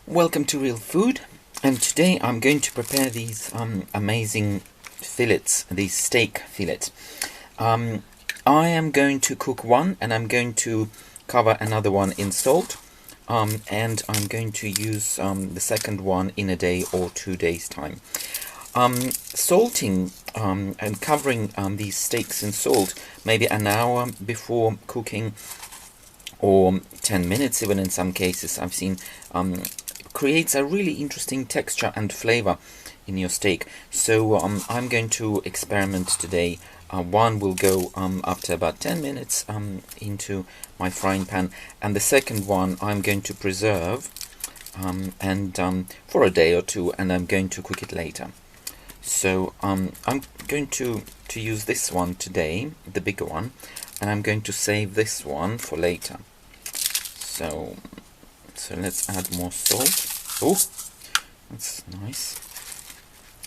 Welcome to Real Food, and today I'm going to prepare these amazing fillets, these steak fillets. I am going to cook one and I'm going to cover another one in salt, and I'm going to use the second one in a day or 2 days time. Salting and covering these steaks in salt maybe an hour before cooking, or 10 minutes even in some cases I've seen, creates a really interesting texture and flavor in your steak. So I'm going to experiment today. One will go after about 10 minutes into my frying pan, and the second one I'm going to preserve and for a day or two, and I'm going to cook it later. So I'm going to use this one today, the bigger one, and I'm going to save this one for later. So let's add more salt. Oh, that's nice.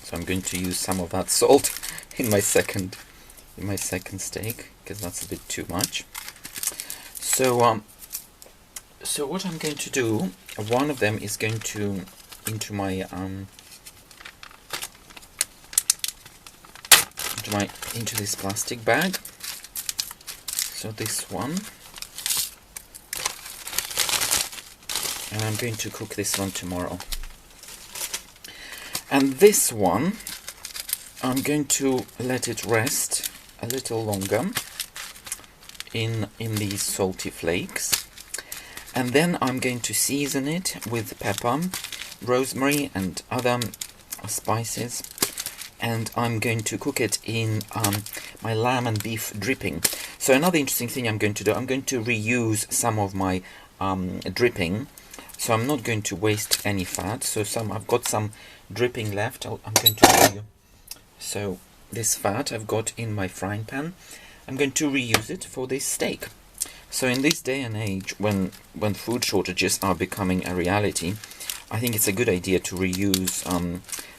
So I'm going to use some of that salt in my second steak, because that's a bit too much. So what I'm going to do, one of them is going to into my into this plastic bag. So this one. And I'm going to cook this one tomorrow. And this one, I'm going to let it rest a little longer in these salty flakes. And then I'm going to season it with pepper, rosemary and other spices. And I'm going to cook it in my lamb and beef dripping. So another interesting thing I'm going to do, I'm going to reuse some of my dripping. So I'm not going to waste any fat. So I've got some dripping left. I'm going to show you. So this fat I've got in my frying pan, I'm going to reuse it for this steak. So in this day and age, when food shortages are becoming a reality, I think it's a good idea to reuse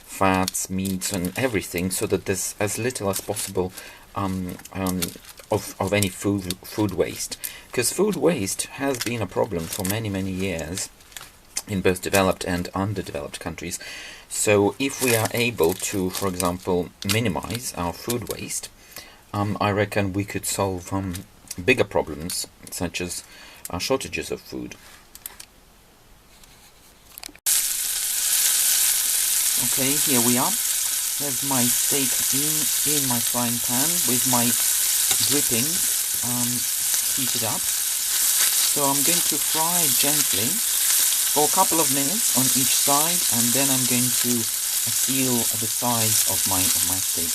fats, meats, and everything, so that there's as little as possible of any food waste. Because food waste has been a problem for many years in both developed and underdeveloped countries. So if we are able to, for example, minimize our food waste, I reckon we could solve bigger problems, such as shortages of food. Okay, here we are. There's my steak in my frying pan with my dripping heated up. So I'm going to fry gently for a couple of minutes on each side, and then I'm going to seal the sides of my steak.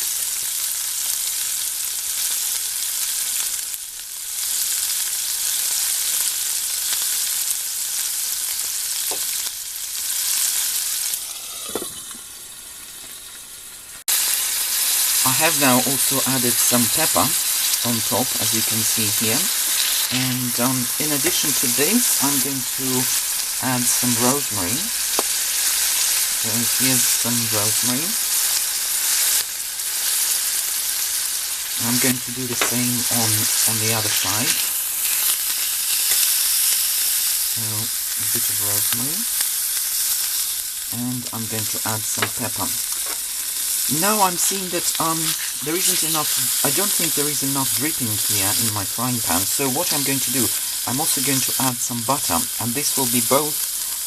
I have now also added some pepper on top, as you can see here, and in addition to this I'm going to add some rosemary. So here's some rosemary. I'm going to do the same on the other side. So a bit of rosemary, and I'm going to add some pepper. Now I'm seeing that there isn't enough. I don't think there is enough dripping here in my frying pan. So what I'm going to do, I'm also going to add some butter, and this will be both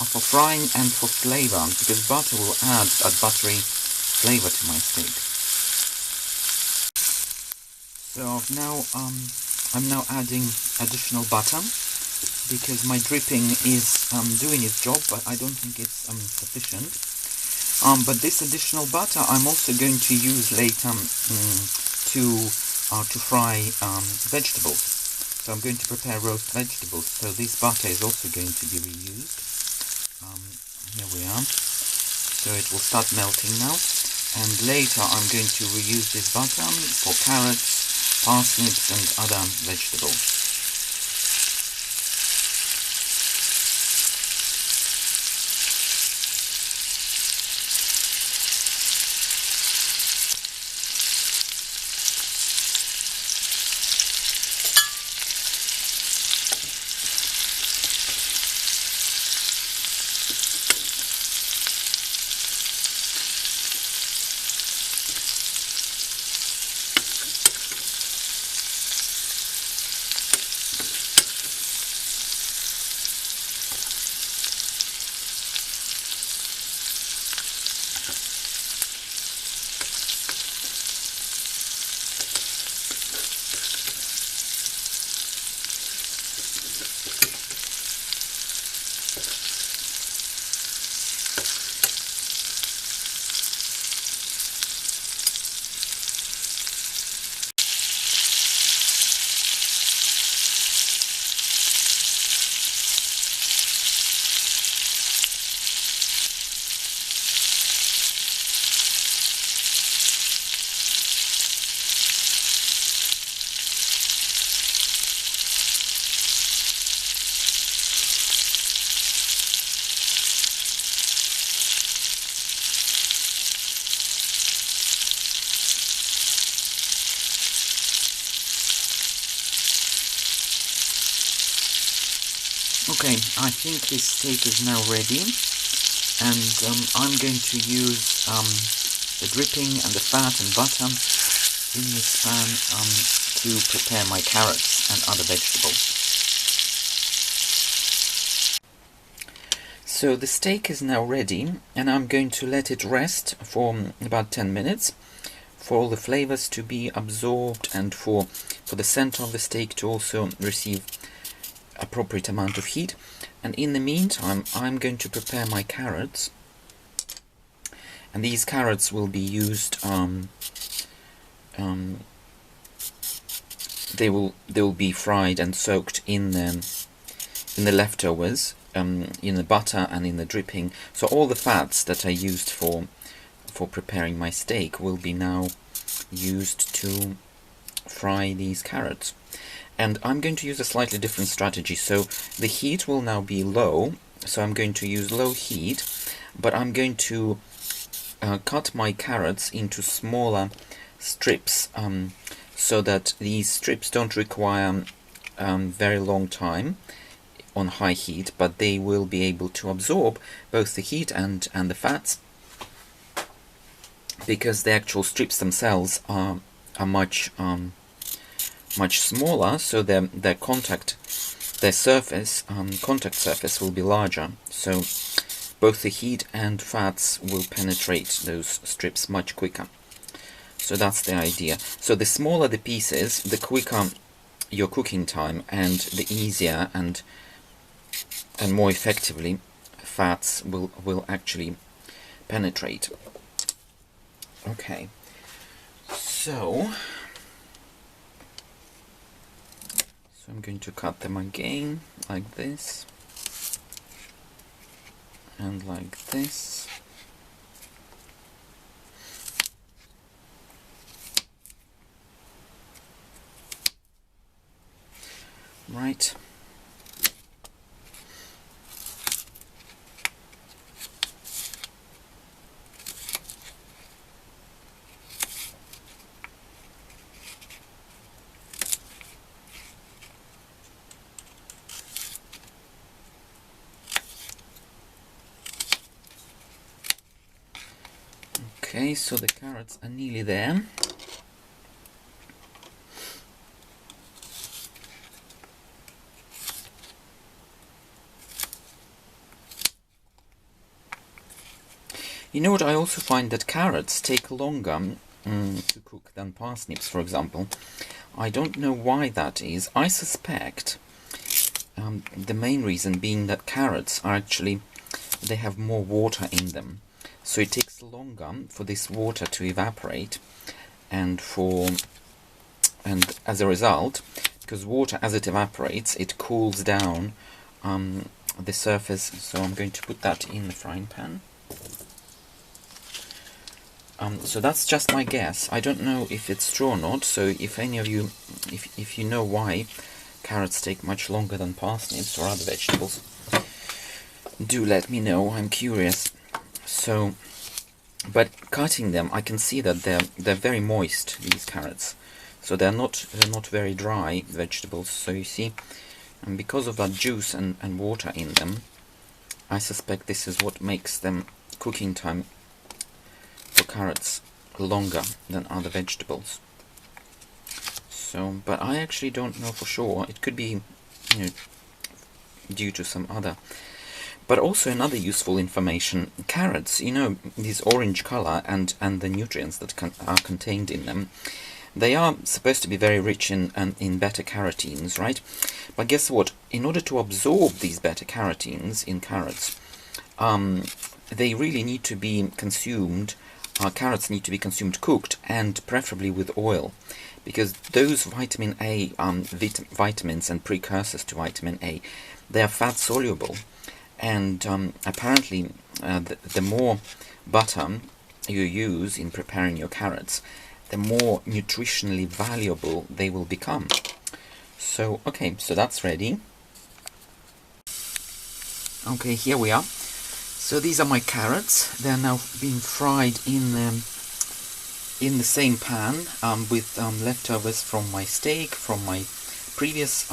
for frying and for flavor, because butter will add that buttery flavor to my steak. So I'm now adding additional butter, because my dripping is doing its job, but I don't think it's sufficient. But this additional butter I'm also going to use later to fry vegetables. So I'm going to prepare roast vegetables, so this butter is also going to be reused. Here we are. So it will start melting now, and later I'm going to reuse this butter for carrots, parsnips and other vegetables. think this steak is now ready, and I'm going to use the dripping and the fat and butter in this pan to prepare my carrots and other vegetables. So the steak is now ready, and I'm going to let it rest for about 10 minutes for all the flavors to be absorbed and for the center of the steak to also receive appropriate amount of heat. And in the meantime, I'm going to prepare my carrots, and these carrots will be used they will be fried and soaked in the leftovers, in the butter and in the dripping. So all the fats that I used for preparing my steak will be now used to fry these carrots. And I'm going to use a slightly different strategy. So the heat will now be low, so I'm going to use low heat, but I'm going to cut my carrots into smaller strips, so that these strips don't require very long time on high heat, but they will be able to absorb both the heat and the fats, because the actual strips themselves are much smaller, so their contact surface will be larger, so both the heat and fats will penetrate those strips much quicker. So that's the idea. So the smaller the pieces, the quicker your cooking time, and the easier and more effectively fats will actually penetrate. Okay, so I'm going to cut them again like this and like this. Right. Okay, so the carrots are nearly there. You know what, I also find that carrots take longer to cook than parsnips, for example. I don't know why that is. I suspect the main reason being that carrots are actually, they have more water in them. So it takes longer for this water to evaporate, and as a result, because water, as it evaporates, it cools down the surface. So I'm going to put that in the frying pan. So that's just my guess. I don't know if it's true or not. So if any of you, if you know why carrots take much longer than parsnips or other vegetables, do let me know. I'm curious. So, but cutting them, I can see that they're very moist, these carrots. So they're not very dry vegetables. So you see, and because of that juice and water in them, I suspect this is what makes them cooking time for carrots longer than other vegetables. So, but I actually don't know for sure. It could be, you know, due to some other. But also another useful information, carrots, you know, this orange color and the nutrients that are contained in them, they are supposed to be very rich in beta-carotenes, right? But guess what? In order to absorb these beta-carotenes in carrots, they really need to be consumed. Carrots need to be consumed cooked, and preferably with oil, because those vitamin A, vitamins and precursors to vitamin A, they are fat soluble. And apparently the more butter you use in preparing your carrots, the more nutritionally valuable they will become. So, okay, so that's ready. Okay, here we are. So these are my carrots. They're now being fried in the same pan with leftovers from my steak, from my previous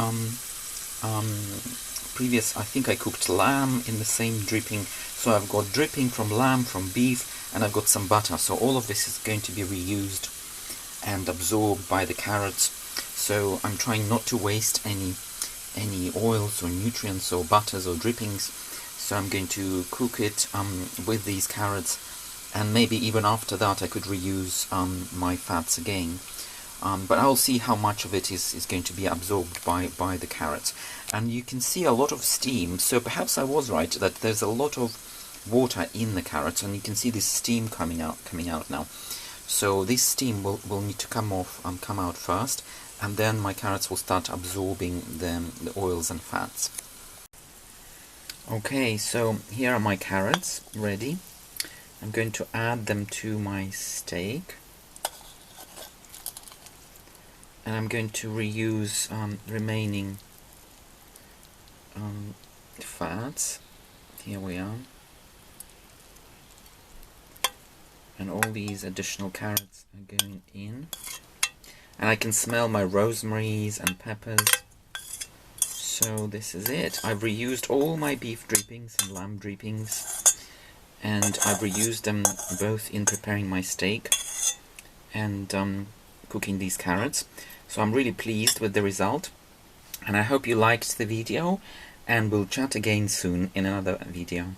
I think I cooked lamb in the same dripping, so I've got dripping from lamb, from beef, and I've got some butter, so all of this is going to be reused and absorbed by the carrots. So I'm trying not to waste any oils or nutrients or butters or drippings, so I'm going to cook it with these carrots, and maybe even after that I could reuse my fats again. But I'll see how much of it is going to be absorbed by the carrots. And you can see a lot of steam, so perhaps I was right that there's a lot of water in the carrots, and you can see this steam coming out now. So this steam will need to come out first, and then my carrots will start absorbing the oils and fats. Okay, so here are my carrots ready. I'm going to add them to my steak, and I'm going to reuse remaining fats. Here we are. And all these additional carrots are going in. And I can smell my rosemaries and peppers. So this is it. I've reused all my beef drippings and lamb drippings. And I've reused them both in preparing my steak and cooking these carrots. So I'm really pleased with the result. And I hope you liked the video. And we'll chat again soon in another video.